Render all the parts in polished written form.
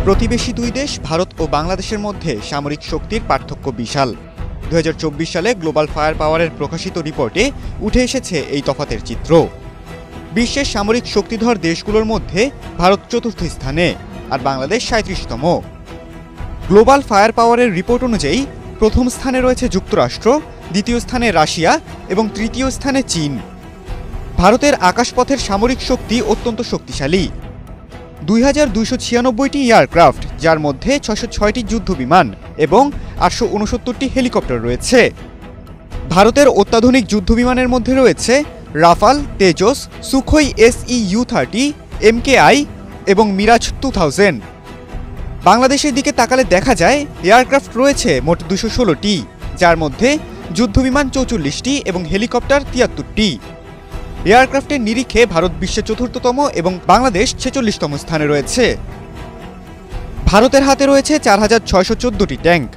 প্রতিবেশী দুই দেশ ভারত ও বাংলাদেশের মধ্যে সামরিক শক্তির পার্থক্য বিশাল। ২০২৪ সালে গ্লোবাল ফায়ার পাওয়ারের প্রকাশিত রিপোর্টে উঠে এসেছে এই তফাতের চিত্র। বিশ্বের সামরিক শক্তিধর দেশগুলোর মধ্যে ভারত চতুর্থ স্থানে আর বাংলাদেশ ৩৭তম। গ্লোবাল ফায়ার পাওয়ারের রিপোর্ট অনুযায়ী প্রথম স্থানে রয়েছে যুক্তরাষ্ট্র, দ্বিতীয় স্থানে রাশিয়া এবং তৃতীয় স্থানে চীন। ভারতের আকাশপথের সামরিক শক্তি অত্যন্ত শক্তিশালী। ২,২৯৬টি এয়ারক্রাফট, যার মধ্যে ৬০৬টি যুদ্ধবিমান এবং ৮৬৯টি হেলিকপ্টার রয়েছে। ভারতের অত্যাধুনিক যুদ্ধবিমানের মধ্যে রয়েছে Rafale, Tejas, Sukhoi SU-30, MKI এবং মিরাজ 2000। বাংলাদেশের দিকে তাকালে দেখা যায় এয়ারক্রাফট রয়েছে মোট ২১৬টি, যার মধ্যে যুদ্ধবিমান ৪৪টি এবং হেলিকপ্টার ৭৩টি। এয়ারক্রাফটের নিরিখে ভারত বিশ্বের চতুর্থতম এবং বাংলাদেশ ৪৬তম স্থানে রয়েছে। ভারতের হাতে রয়েছে ৪,৬১৪টি ট্যাঙ্ক,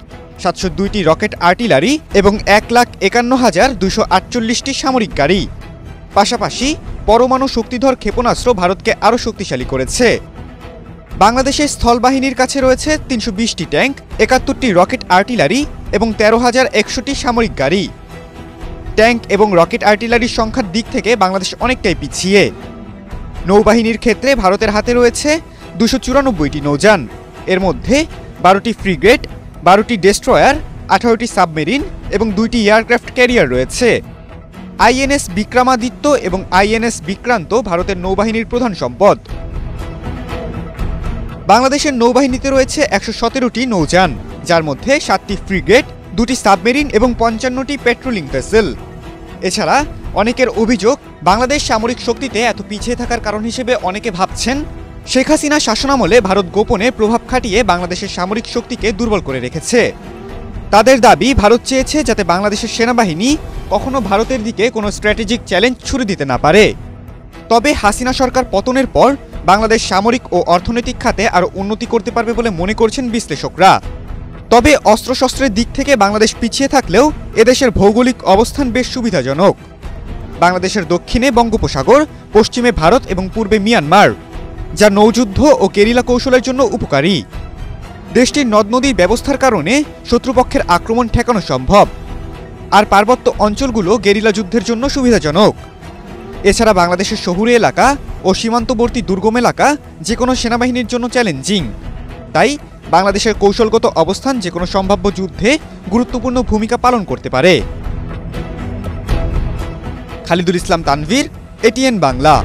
৭০২টি রকেট আর্টিলারি এবং ১,৫১,২৪৮টি সামরিক গাড়ি। পাশাপাশি পরমাণু শক্তিধর ক্ষেপণাস্ত্র ভারতকে আরও শক্তিশালী করেছে। বাংলাদেশের স্থলবাহিনীর কাছে রয়েছে ৩২০টি ট্যাঙ্ক, ৭১টি রকেট আর্টিলারি এবং ১৩,১০০টি সামরিক গাড়ি। ট্যাঙ্ক এবং রকেট আর্টিলারির সংখ্যার দিক থেকে বাংলাদেশ অনেকটাই পিছিয়ে। নৌবাহিনীর ক্ষেত্রে ভারতের হাতে রয়েছে ২৯৪টি নৌযান, এর মধ্যে ১২টি ফ্রিগেট, ১২টি ডেস্ট্রয়ার, ১৮টি সাবমেরিন এবং 2টি এয়ারক্রাফট ক্যারিয়ার রয়েছে। INS বিক্রমাদিত্য এবং INS বিক্রান্ত ভারতের নৌবাহিনীর প্রধান সম্পদ। বাংলাদেশের নৌবাহিনীতে রয়েছে ১১৭টি নৌযান, যার মধ্যে 7টি ফ্রিগেট, 2টি সাবমেরিন এবং 55টি পেট্রোলিং ভেসেল। এছাড়া অনেকের অভিযোগ, বাংলাদেশ সামরিক শক্তিতে এত পিছিয়ে থাকার কারণ হিসেবে অনেকে ভাবছেন শেখ হাসিনা শাসনামলে ভারত গোপনে প্রভাব খাটিয়ে বাংলাদেশের সামরিক শক্তিকে দুর্বল করে রেখেছে। তাদের দাবি, ভারত চেয়েছে যাতে বাংলাদেশের সেনাবাহিনী কখনো ভারতের দিকে কোনো স্ট্র্যাটেজিক চ্যালেঞ্জ ছুড়ে দিতে না পারে। তবে হাসিনা সরকার পতনের পর বাংলাদেশ সামরিক ও অর্থনৈতিক খাতে আরও উন্নতি করতে পারবে বলে মনে করছেন বিশ্লেষকরা। তবে অস্ত্রশস্ত্রের দিক থেকে বাংলাদেশ পিছিয়ে থাকলেও এদেশের ভৌগোলিক অবস্থান বেশ সুবিধাজনক। বাংলাদেশের দক্ষিণে বঙ্গোপসাগর, পশ্চিমে ভারত এবং পূর্বে মিয়ানমার, যা নৌযুদ্ধ ও গেরিলা কৌশলের জন্য উপকারী। দেশটির নদ নদীর ব্যবস্থার কারণে শত্রুপক্ষের আক্রমণ ঠেকানো সম্ভব, আর পার্বত্য অঞ্চলগুলো গেরিলা যুদ্ধের জন্য সুবিধাজনক। এছাড়া বাংলাদেশের শহুরে এলাকা ও সীমান্তবর্তী দুর্গম এলাকা যে কোনো সেনাবাহিনীর জন্য চ্যালেঞ্জিং। তাই বাংলাদেশের কৌশলগত অবস্থান যে কোনো সম্ভাব্য যুদ্ধে গুরুত্বপূর্ণ ভূমিকা পালন করতে পারে। খালিদুল ইসলাম তানভীর, ATN বাংলা।